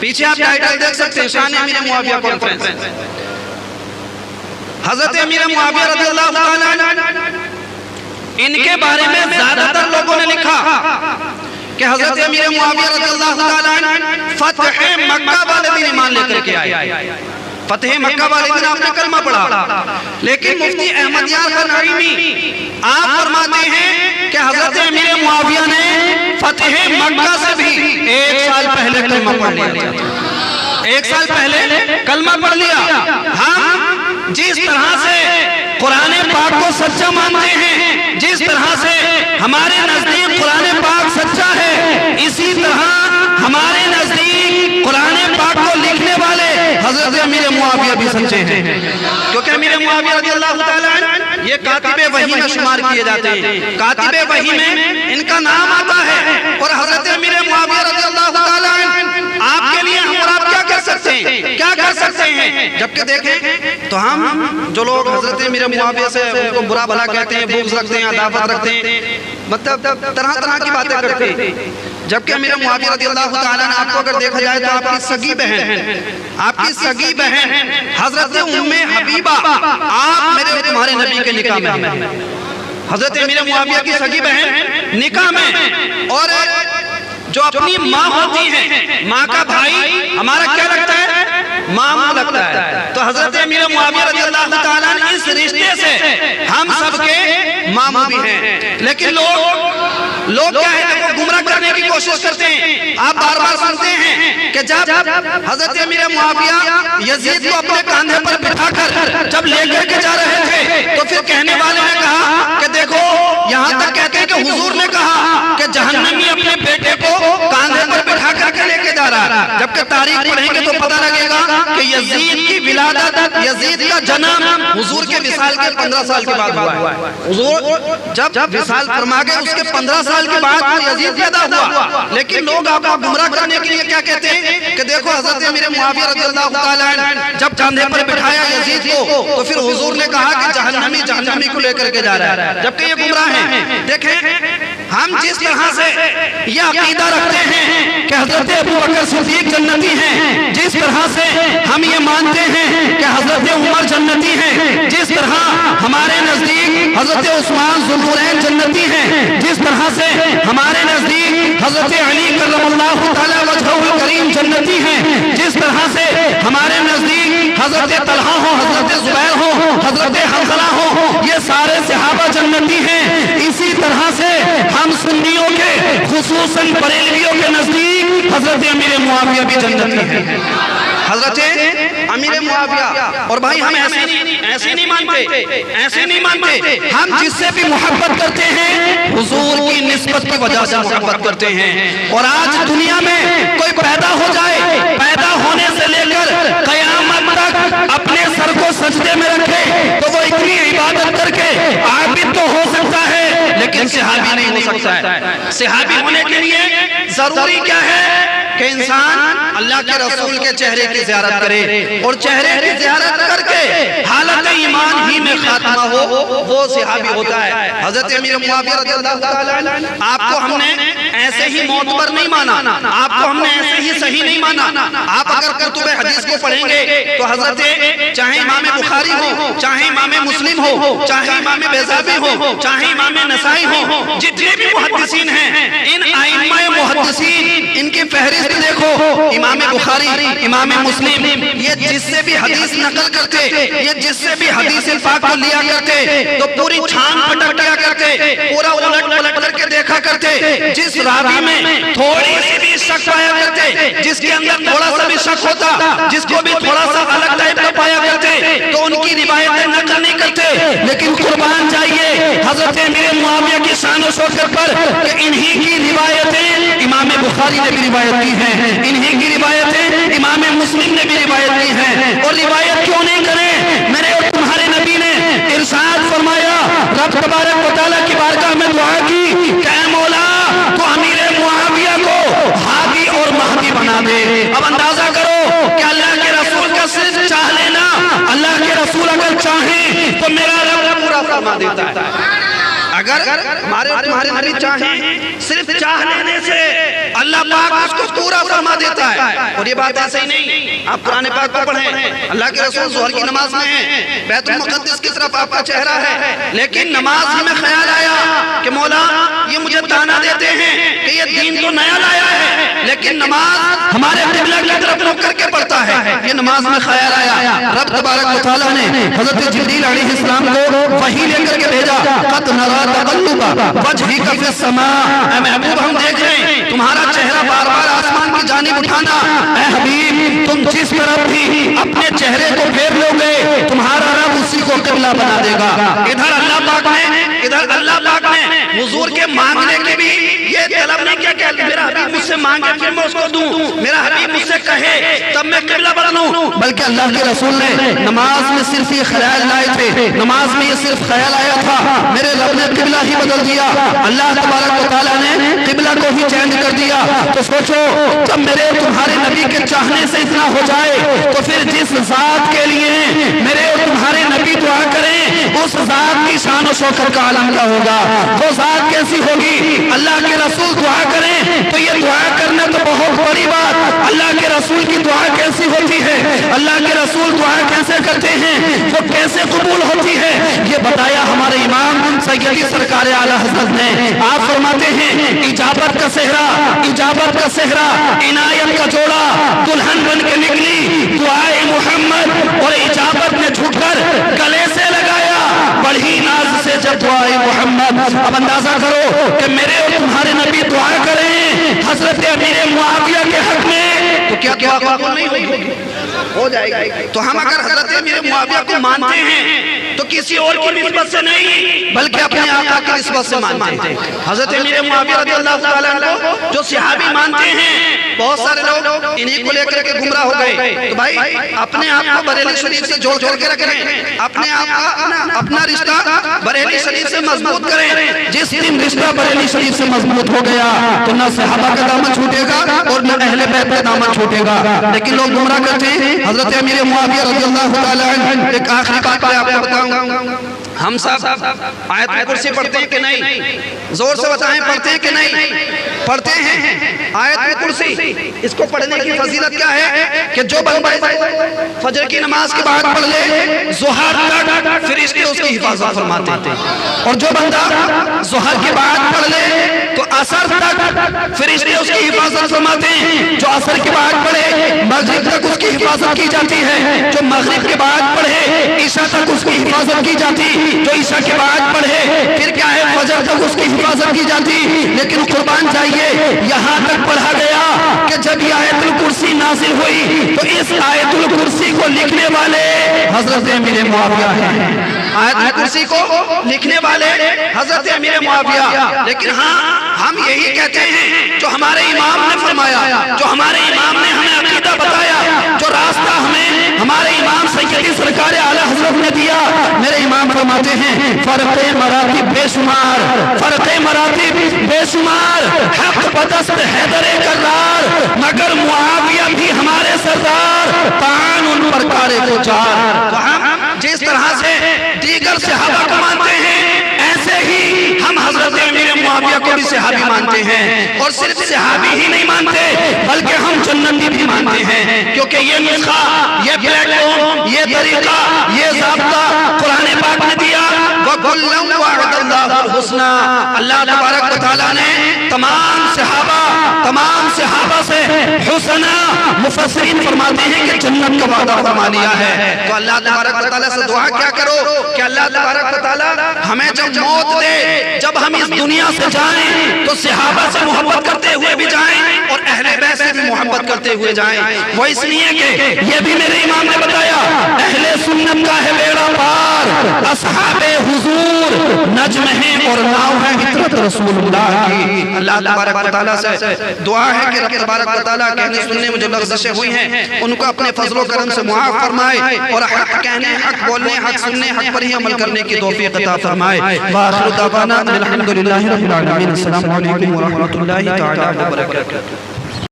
پیچھے آپ ٹائٹل دیکھ سکتے ہیں، شان امیر معاویہ کانفرنس۔ حضرت امیر معاویہ رضی اللہ تعالیٰ عنہ، ان کے بارے میں زیادہ تر لوگوں نے لکھا کہ حضرت امیر معاویہ رضی اللہ تعالیٰ عنہ فتح مکہ والے دن ایمان لے کر کے آئے۔ فتح مکہ والے دن آپ نے کلمہ پڑھا، لیکن مفتی احمد یار نعیمی آپ فرماتے ہیں کہ حضرت امیر معاویہ نے فتح مکہ سے بھی 1 سال پہلے کلمہ پڑھ لیا، 1 سال پہلے کلمہ پڑھ لیا۔ ہم جس طرح سے قرآن پاک کو سچا مانتے ہیں، جس طرح سے ہمارے نزدیک قرآن پاک سچا ہے، اسی طرح ہمارے نزدیک قرآن پاک کو لکھنے والے حضرت امیر معاویہ بھی سچے ہیں، کیونکہ امیر معاویہ رضی اللہ تعالیٰ عنہ یہ کاتب وحی میں شمار کیے جاتے ہیں، کاتب وحی میں ان کا نام آتا ہے۔ اور حضرت امیر معاویہ رضی اللہ تعالیٰ عنہ آپ کے لیے ہم اور آپ کیا کر سکتے ہیں، کیا کر سکتے ہیں؟ جبکہ دیکھیں تو ہم جو لوگ حضرت امیر معاویہ سے ان کو برا بھلا کہتے ہیں، بغض رکھتے ہیں، عداوت رکھتے ہیں، مطلب طرح طرح کی باتیں کرتے ہیں، جبکہ امیر معاویہ رضی اللہ تعالیٰ عنہ آپ کو اگر دیکھا جائے تو آپ کی سگی بہن، آپ کی سگی بہن حضرت ام حبیبہ آپ میرے اور تمہارے نبی کے نکاح میں ہیں۔ حضرت امیر معاویہ کی سگی بہن نکاح میں، اور جو اپنی ماں ہوتی ہیں، ماں کا بھائی ہمارا کیا لگتا ہے؟ ماموں لگتا ہے۔ تو حضرت امیر معاویہ رضی اللہ تعالیٰ عنہ اس رشتے سے ہم سب کے ماموں بھی ہیں، لیکن لوگ کیا ہے کہ وہ گمراہ کرنے کی کوشش کرتے ہیں۔ آپ بار بار سنتے ہیں کہ جب حضرت امیر معاویہ یزید کو اپنے کاندھے پر بٹھا کر جب لے کر کے جا رہے تھے تو پھر کہنے والے نے کہا کہ دیکھو، یہاں تک کہتے ہیں کہ حضور نے کہا کہ جہنمی اپنے بیٹے کو کاندھے پر بٹھا کر کے لے کے جا رہا ہے، جبکہ تاریخ پڑھیں گے تو پتہ لگے گا کہ یزید کی ولادت، یزید کا جنم حضور کے وصال کے 15 سال کے بعد ہوا ہے۔ حضور جب وصال فرما گئے اس کے 15 سال کے بعد یزید پیدا ہوا، لیکن لوگ آپ کو گمراہ کرنے کے لیے کیا کہتے ہیں کہ دیکھو حضرت امیر معاویہ رضی اللہ تعالیٰ عنہ جب کاندھے پر بٹھایا یزید کو تو پھر حضور نے کہا کہ جہنمی کو لے کر کے جا رہا ہے، جبکہ یہ گمراہ ہیں۔ دیکھیں ہم جس طرح سے یہ عقیدہ رکھتے ہیں کہ حضرت ابو بکر صدیق جنتی ہیں، جس طرح سے ہم یہ مانتے ہیں کہ حضرت عمر جنتی ہیں، جس طرح ہمارے نزدیک حضرت عثمان ذو النورین جنتی ہیں، جس طرح سے ہمارے نزدیک حضرت علی کرم اللہ تعالی وجہہ الکریم جنتی ہیں، جس طرح سے ہمارے نزدیک حضرت طلحہ ہو، حضرت زبیر ہو، حضرت حنظلہ ہو، یہ سارے صحابہ جنتی ہیں۔ اسی طرح سے ہم سنیوں کے خصوصاً بریلویوں کے نزدیک حضرت امیر معاویہ بھی جنتی ہیں، حضرت امیر معاویہ۔ اور بھائی ہم ایسے نہیں مانتے، ہم جس سے بھی محبت کرتے ہیں حضور کی نسبت کی وجہ سے محبت کرتے ہیں۔ اور آج دنیا میں کوئی پیدا ہو جائے، پیدا ہونے سے لے کر قیامت تک اپنے سر کو سجدے میں رکھے تو وہ اتنی عبادت کر کے عابد تو ہو سکتا ہے لیکن صحابی نہیں ہو سکتا ہے۔ صحابی ہونے کے لیے ضروری کیا ہے کہ انسان اللہ کے رسول کے چہرے کی زیارت کرے، اور چہرے کی زیارت کر کے حالت ایمان ہی میں خاتمہ ہو، وہ صحابی ہوتا ہے۔ حضرت امیر معاویہ رضی اللہ تعالیٰ عنہ آپ کو ہم نے ایسے ہی معتبر نہیں مانا، آپ کو ہم نے ایسے ہی صحیح نہیں مانا۔ آپ اگر کتب حدیث کو پڑھیں گے تو حضرت چاہے امام بخاری ہو، چاہے امام مسلم ہو، چاہے امام بیضاوی ہو، چاہے امام نسائی ہو، جتنے بھی محدثین ہیں، ان ائمہ محدثین ان کی فہرست دیکھو، امام بخاری، امام مسلم، یہ جس سے بھی حدیث نقل کرتے، یہ جس سے بھی حدیث پاک کو لیا کرتے تو پوری چھان پٹک کیا کرتے، پورا الٹ پلٹ کر کے دیکھا کرتے، جس راوی میں تھوڑی سی بھی شک پایا کرتے، جس کے اندر تھوڑا سا بھی شک ہوتا، جس کو بھی تھوڑا سا الگ ٹائپ کا پایا کرتے تو ان کی روایتیں نقل نہیں کرتے۔ لیکن قربان جائیے حضرت امیر معاویہ کی شان و شوکت پر کہ انہی کی روایتیں امام بخاری نے بھی روایت کی ہیں، انہی کی روایتیں امام مسلم نے بھی روایت کی ہیں۔ اور روایت کیوں نہیں کریں؟ میرے اور تمہارے نبی نے ارشاد فرمایا، رب تبارک و تعالیٰ کی بارگاہ میں دعا کی کہ اے مولا تو امیر معاویہ کو ہادی اور مہدی بنا دے۔ اب اندازہ کرو کہ اللہ کے رسول کا صرف چاہ لینا، اللہ کے رسول اگر چاہیں تو میرا رب پورا فرما دیتا ہے۔ اگر ہمارے اور تمہارے نبی چاہیں، صرف چاہ لینے سے اللہ پاک اس کو پورا فرما دیتا ہے. اور یہ بات ایسے ہی نہیں, آپ قرآن پاک کو پڑھیں, اللہ کے رسول ظہر کی نماز میں ہیں, بیت المقدس کی طرف آپ کا چہرہ ہے, لیکن نماز ہی میں خیال آیا کہ مولا یہ مجھے تانا دیتے ہیں کہ یہ دین تو نیا لایا ہے, لیکن نماز ہمارے قبلہ کی طرف رخ کر کے پڑھتا ہے. یہ نماز میں خیال آیا. رب تبارک و تعالیٰ نے حضرت جبریل علیہ السلام کو وحی لے کر کے بھیجا, قد نرا تقلب وجہک فی السماء, اے محبوب ہم دیکھ رہے ہیں تمہارا چہرہ بار بار آسمان کی جانب اٹھانا. اے حبیب تم جس طرف بھی اپنے چہرے کو پھیر لو گے تمہارا رب اسی کو قبلہ بنا دے گا. ادھر اللہ پاک نے حضور کے مانگنے کی بھی یہ طلب نہیں کیا کہ میرا حبیب مجھ سے مانگے پھر میں اس کو دوں, میرا حبیب مجھ سے کہے تب میں قبلہ بنوں, بلکہ اللہ کے رسول نے نماز میں صرف یہ خیال لائے تھے, نماز میں یہ صرف خیال آیا تھا, میرے رب نے قبلہ ہی بدل دیا. اللہ تبارک و تعالیٰ نے قبلہ کو ہی چینج کر دیا. تو سوچو جب میرے تمہارے نبی کے چاہنے سے اتنا ہو جائے تو پھر جس ذات کے لیے میرے اور تمہارے نبی دعا کریں اس ذات کی شان و شوکت کا عالم کیا ہوگا, وہ ذات کیسی ہوگی. اللہ کے رسول دعا کریں تو یہ دعا کرنا تو بہت بڑی بات, اللہ کے رسول کی دعا کیسی ہوتی ہے, اللہ کے رسول دعا کیسے کرتے ہیں, وہ کیسے قبول ہوتی ہے, یہ بتایا ہمارے امام سیدی سرکار اعلیٰ حضرت نے. آپ فرماتے ہیں اجابت کا صحرا عنایت کا جوڑا دلہن بن کے نکلی دعائے محمد, اور اجابت نے جھک کر گلے سے لگایا بڑھی ناز سے جب دعائے محمد. اب اندازہ کرو کہ میرے اور تمہارے نبی دعا کریں حضرت امیر معاویہ کے حق میں تو کیا دعا قبول نہیں ہوئی, ہو جائے گی. تو ہم اگر حضرت امیر معاویہ کو مانتے ہیں تو کسی اور کی نسبت سے نہیں بلکہ اپنے آقا کی نسبت سے مانتے ہیں. حضرت امیر معاویہ رضی اللہ تعالیٰ عنہ جو صحابی مانتے ہیں, بہت سارے لوگ انہی کو لے کر کے گمراہ ہو گئے. تو بھائی اپنے آپ کو بریلی شریف سے جوڑ کر کے رکھیں, اپنے آپ کا اپنا رشتہ بریلی شریف سے مضبوط کریں. جس دن رشتہ بریلی شریف سے مضبوط ہو گیا تو نہ صحابہ کا دامن چھوٹے گا اور نہ اہل بیت کا دامن چھوٹے گا. لیکن لوگ گمراہ کرتے ہیں. حضرت امیر معاویہ رضی اللہ تعالیٰ عنہ, ایک آخری بات میں آپ کو بتاؤں, ہم سب آیت کرسی پڑھتے ہیں کہ نہیں, زور سے بتائیں پڑھتے ہیں کہ نہیں, پڑھتے ہیں آیت کرسی. اس کو پڑھنے کی فضیلت کیا ہے کہ جو بندہ فجر کی نماز کے بعد پڑھ لے ظہر تک فرشتے اس کی حفاظت فرماتے ہیں, اور جو بندہ ظہر کے بعد پڑھ لے تو عصر تک فرشتے اس کی حفاظت فرماتے ہیں, جو عصر کے بعد پڑھے مغرب تک اس کی حفاظت کی جاتی ہے, جو مغرب کے بعد پڑھے عشاء تک اس کی حفاظت کی جاتی, جو عشاء کے بعد پڑھے پھر کیا ہے فجر تک اس کی حفاظت کی جاتی. لیکن قربان جائیے یہاں تک پڑھا گیا کہ جب یہ آیت الکرسی نازل ہوئی تو اس آیت الکرسی کو لکھنے والے حضرت امیر معاویہ ہیں, آیت الکرسی کو لکھنے والے حضرت امیر معاویہ. لیکن ہاں ہم یہی کہتے ہیں جو ہمارے امام نے فرمایا, جو ہمارے امام نے ہمیں عقیدہ بتایا, جو راستہ ہمیں ہمارے امام سیدی سرکار اعلیٰ حضرت نے دیا. میرے امام فرماتے ہیں فرق مراتب بے شمار, حق پرست حیدر کرار مگر معاویہ بھی ہمارے سردار, پان ان پر کارے کو چار. تو ہم جس طرح سے دیگر صحابہ کو مانتے ہیں ایسے ہی ہم حضرت امیر معاویہ کو بھی صحابی مانتے ہیں, اور صرف صحابی ہی نہیں مانتے بلکہ ہم جنتی بھی مانتے ہیں, کیونکہ یہ نسخہ, یہ پلیٹ فارم, یہ طریقہ, یہ ضابطہ قرآن پاک نے دیا. وَكُلًّا وَعَدَ اللَّهُ الْحُسْنَى, اللہ تبارک و تعالیٰ نے تمام صحابہ سے حسنہ, مفسرین فرماتے ہیں کہ جنت کا وعدہ فرما لیا ہے. تو اللہ تبارک و تعالیٰ سے دعا کیا کرو کہ اللہ تبارک و تعالیٰ ہمیں جب موت دے, جب ہم اس دنیا سے جائیں تو صحابہ سے محبت کرتے ہوئے بھی جائیں اور اہل بیت سے بھی محبت کرتے ہوئے جائیں. وہ اس لیے کہ یہ بھی میرے امام نے بتایا اہل سنت کا ہے بیڑا پار, اصحاب حضور نجم ہیں اور ناؤ ہے عطرت رسول اللہ کی. اللہ تبارک و تعالیٰ سے دعا ہے کہ رب تبارک و تعالیٰ کہنے سننے میں جو لغزشیں ہوئی ہیں ان کو اپنے فضل و کرم سے معاف فرمائے, اور حق کہنے, حق بولنے, حق سننے, حق پر ہی عمل کرنے کی توفیق عطا فرمائے. وآخر دعوانا الحمدللہ رب العالمین. السلام علیکم ورحمۃ اللہ تعالی وبرکاتہ.